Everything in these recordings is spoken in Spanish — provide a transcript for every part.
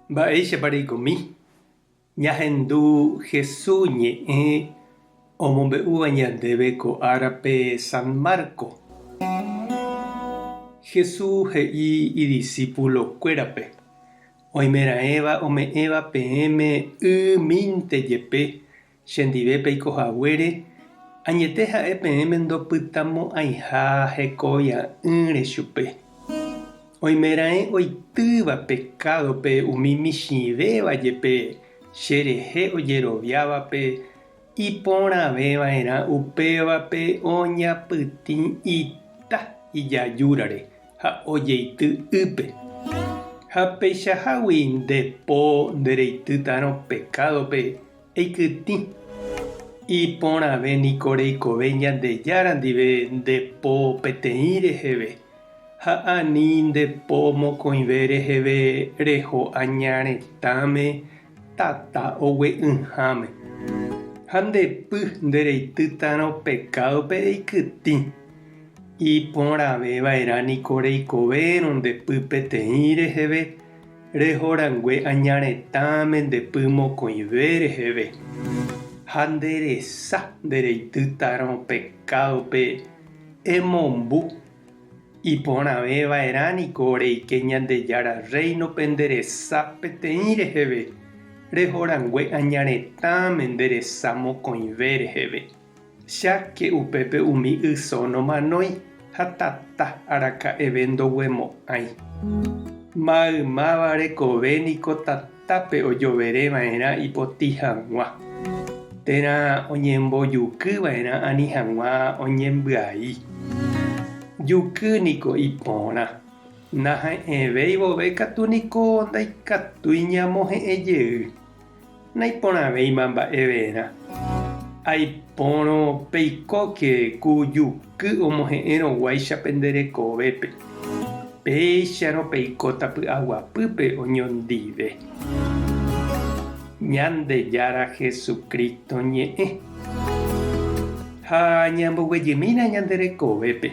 Mba'éichapareikomi ñahendu Jesús ñe'ẽ omombe'úva ñandéve ko árape San Marco. Jesús he'i idiscípulokuérape oimeraẽva ome'ẽva peẽme ymínte jepe chendive peikohaguére añete ha'e peẽme ndopytamo'ãiha hekovia'ỹre chupe. Oimeraẽ oitýva pecadope umi michĩvéva jepe cherehe ojeroviávape iporãveva'erã upévape oñapytĩ ijajúrare ha ojeity ýpe. Ha peichahágui ndepo ndereitýtaro pecadope eikytĩ. Iporãve niko reikove Ñandejára ndive ndepo peteĩ reheve. Ha ani ndepo mokõive reheve reho añaretãme tata ogue'ỹháme. Ha ndepy ndereitýtaro pecadope eikytĩ. Iporãveva'erã niko reikovérõ ndepy peteĩ reheve rehorangue añaretãme ndepy mokõive reheve. Ha nderesa ndereitýtaro pecadope emombu. Iporãveva'erã niko reike Ñandejára reinope nderesa peteĩ reheve rehorangue añaretãme nderesa mokõive reheve. Cháke upépe umi ysónomanói ha tata araka'eve ndoguemo'ãi. Maymáva rekove niko tatápe ojovereva'erã ipotĩ hag̃ua. Térã oñembojukyva'erã ani hag̃ua oñembyai. Juky niko iporã. Naha'ẽvéi vove katu niko ndaikatúi ñamohe'ẽjey. Naiporãvéima mba'everã. Aipórõ peikóke ku juky omohe'ẽrõguáichape nderekovépe. Péicharõ peikóta py'aguapýpe oñondive. Ñandejára Jesucristo ñe'ẽ. Ha ñamboguejýmina ñanderekovépe.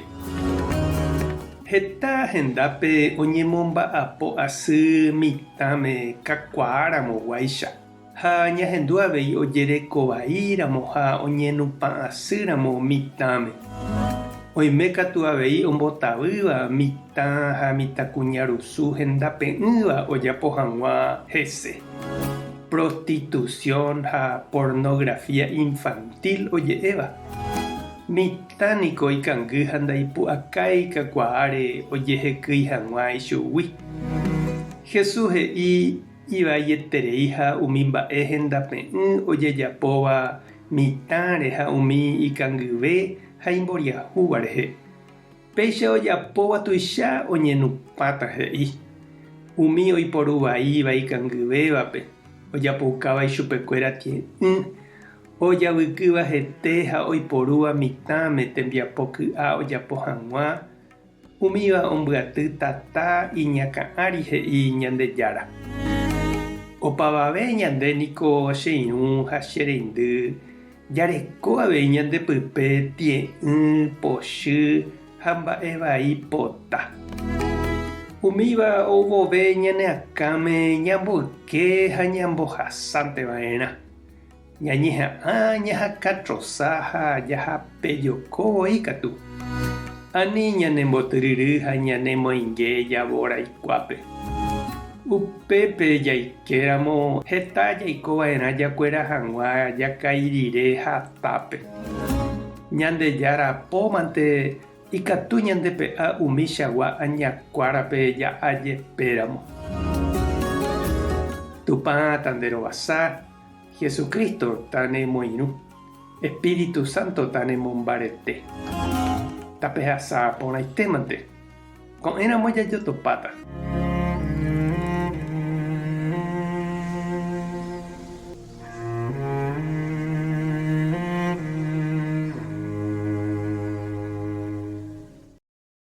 Heta hendápe oñemomba'apo asy mitãme kakuaaramoguáicha. Ha ñahendu avei ojerekovaíramo ha oñenupã'asýramo mitãme. Oime katu avei ombotavýva mitã ha mitãkuñarusu hendape'ỹva ojapo hag̃ua hese. Prostitución ha pornografía infantil oje'éva. Mitã niko ikangy ha ndaipu'akái kakuaáre ojehekýi hag̃ua ichugui. Jesús he'i ivaietérei ha umi mba'e hendape'ỹ ojejapóva mitãre ha umi ikangyve ha imboriahúva rehe. Péicha ojapóva tuicha oñenupãta he'i. Umi oiporuvaíva ikangyvévape. Ojapoukáva ichupekuéra tie'ỹ. Ojavykýva hete ha oiporúva mitãme tembiapo ky'a ojapo hag̃ua. Umíva ombyaty tata iñakã'ãri he'i Ñandejára. Opavave ñande niko cheirũ ha chereindy jareko avei ñandepype tie'ỹ, pochy ha mba'e pota. Umíva ovove ñaneakãme ñamboyke ha ñambohasánteva'erã. Ñañeha'ã ñahakãtrosa ha jahapejokóvoi katu. Ani ñanembotyryry ha ñanemoinge javóra aikuápe. Upépe jaikéramo heta jaikova'erã jakuera hag̃ua jakairire hatápe. Ñandejára apómante ikatu ñandepe'a umíchagua añakuárape ja'ajepéramo. Tupã tanderovasa, Jesucristo tanemoirũ, Espíritu Santo tanemombarete. Tapehasa porãitémante. Ko'ẽramo jajotopáta.